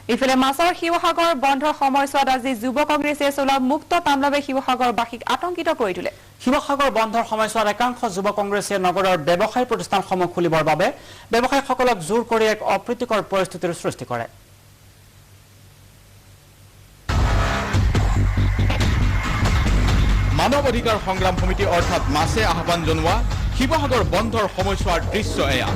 ইফালে মাছৰ শিৱসাগৰ বন্ধৰ সময়ছোৱাত আজি যুৱ কংগ্ৰেছে চলোৱা মুক্ত তাণ্ডৱে শিৱসাগৰবাসীক আতংকিত কৰি তোলে। শিৱসাগৰ বন্ধৰ সময়ছোৱাত একাংশ যুৱ কংগ্ৰেছে নগৰৰ ব্যৱসায় প্ৰতিষ্ঠানসমূহ খুলিবৰ বাবে ব্যৱসায়ীসকলক জোৰ কৰি এক অপ্ৰীতিকৰ পৰিস্থিতিৰ সৃষ্টি কৰে। মানৱ অধিকাৰ সংগ্ৰাম সমিতি অৰ্থাৎ মাছে আহ্বান জনোৱা শিৱসাগৰ বন্ধৰ সময়ছোৱাৰ দৃশ্য এয়া।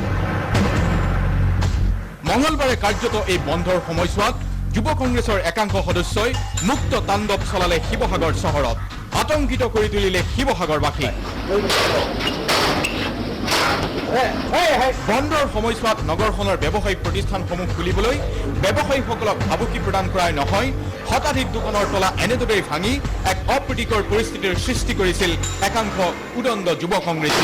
মঙলবাৰে কাৰ্যত এই বন্ধৰ সময়ছোৱাত যুৱ কংগ্ৰেছৰ একাংশ সদস্যই মুক্ত তাণ্ডৱ চলালে শিৱসাগৰ চহৰত। আতংকিত কৰি তুলিলে শিৱসাগৰবাসীক। বন্ধৰ সময়ছোৱাত নগৰখনৰ ব্যৱসায়িক প্ৰতিষ্ঠানসমূহ খুলিবলৈ ব্যৱসায়ীসকলক ভাবুকি প্ৰদান কৰাই নহয়, শতাধিক দোকানৰ তলা এনেদৰেই ভাঙি এক অপ্ৰীতিকৰ পৰিস্থিতিৰ সৃষ্টি কৰিছিল একাংশ উদণ্ড যুৱ কংগ্ৰেছী।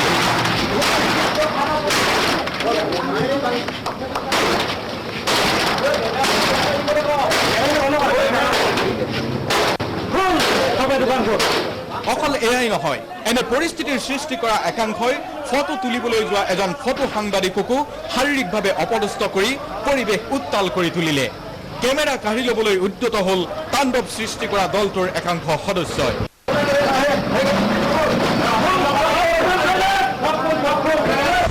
অকল এয়াই নহয়, এনে পৰিস্থিতিৰ সৃষ্টি কৰা একাংশই ফটো তুলিবলৈ যোৱা এজন ফটো সাংবাদিককো শাৰীৰিকভাৱে অপদস্থ কৰি পৰিৱেশ উত্তাল কৰি তুলিলে। কেমেৰা কাঢ়ি ল'বলৈ উদ্যত হ'ল তাণ্ডৱ সৃষ্টি কৰা দলটোৰ একাংশ সদস্যই।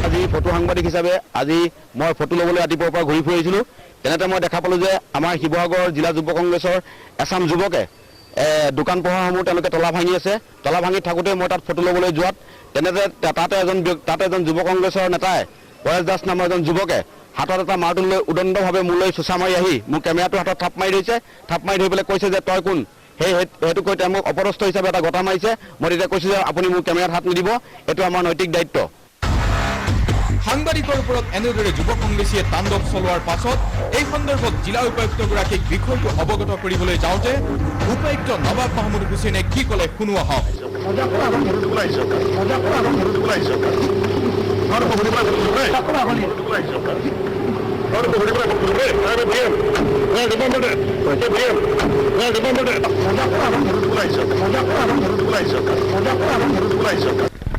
আজি ফটো সাংবাদিক হিচাপে আজি মই ফটো ল'বলৈ ৰাতিপুৱাৰ পৰা ঘূৰি ফুৰিছিলোঁ। তেনেতে মই দেখা পালোঁ যে আমাৰ শিৱসাগৰ জিলা যুৱ কংগ্ৰেছৰ এচাম যুৱকে দোকান পোহাৰসমূহ তেওঁলোকে তলা ভাঙি আছে। তলা ভাঙি থাকোঁতে মই তাত ফটো ল'বলৈ যোৱাত তাতে এজন যুৱ কংগ্ৰেছৰ নেতাই পৰেশ দাস নামৰ এজন যুৱকে হাতত এটা মাৰটোল লৈ উদণ্ডভাৱে মোলৈ চোচা মাৰি আহি মোক কেমেৰাটো হাতত থাপ মাৰি ধৰিছে। থাপ মাৰি ধৰি পেলাই কৈছে যে তই কোন, সেইটো কৈ তেওঁ মোক অপদস্থ হিচাপে এটা গতা মাৰিছে। মই তেতিয়া কৈছোঁ যে আপুনি মোক কেমেৰাত হাত নিদিব, এইটো আমাৰ নৈতিক দায়িত্ব। সাংবাদিকৰ ওপৰত এনেদৰে যুৱ কংগ্ৰেছীয়ে তাণ্ডৱ চলোৱাৰ পাছত এই সন্দৰ্ভত জিলা উপায়ুক্তগৰাকীক বিষয়টো অৱগত কৰিবলৈ যাওঁতে উপায়ুক্ত নবাব মাহমুদ হুছেইনে কি ক'লে শুনো আহক।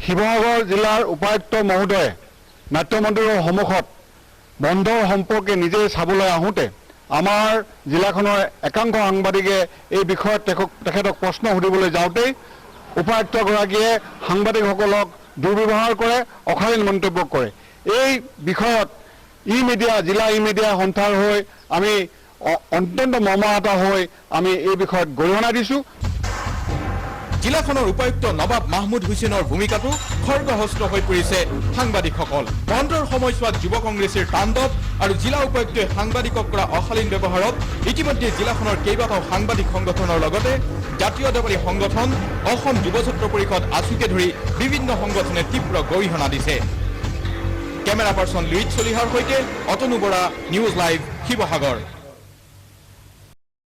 শিৱসাগৰ জিলাৰ উপায়ুক্ত মহোদয়ে নাট্যমন্দিৰৰ সন্মুখত বন্ধৰ সম্পৰ্কে নিজেই চাবলৈ আহোঁতে আমাৰ জিলাখনৰ একাংশ সাংবাদিকে এই বিষয়ত তেখেতক প্ৰশ্ন সুধিবলৈ যাওঁতেই উপায়ুক্তগৰাকীয়ে সাংবাদিকসকলক দুৰ্ব্যৱহাৰ কৰে, অশালীন মন্তব্য কৰে। এই বিষয়ত জিলা মিডিয়া সন্থাৰ হৈ আমি অত্যন্ত মৰ্মাহত হৈ আমি এই বিষয়ত গৰিহণা দিছোঁ। জিলাখনৰ উপায়ুক্ত নবাব মাহমুদ হুছেইনৰ ভূমিকাটো খৰ্গহস্ত হৈ পৰিছে সাংবাদিকসকল। বন্ধৰ সময়ছোৱাত যুৱ কংগ্ৰেছীৰ তাণ্ডৱ আৰু জিলা উপায়ুক্তই সাংবাদিকক কৰা অশালীন ব্যৱহাৰত ইতিমধ্যে জিলাখনৰ কেইবাটাও সাংবাদিক সংগঠনৰ লগতে জাতীয়তাবাদী সংগঠন, অসম যুৱ ছাত্ৰ পৰিষদ আছুকে ধৰি বিভিন্ন সংগঠনে তীব্ৰ গৰিহণা দিছে। কেমেৰা পাৰ্চন লুইত চলিহাৰ সৈতে অতনু বৰা, নিউজ লাইভ, শিৱসাগৰ।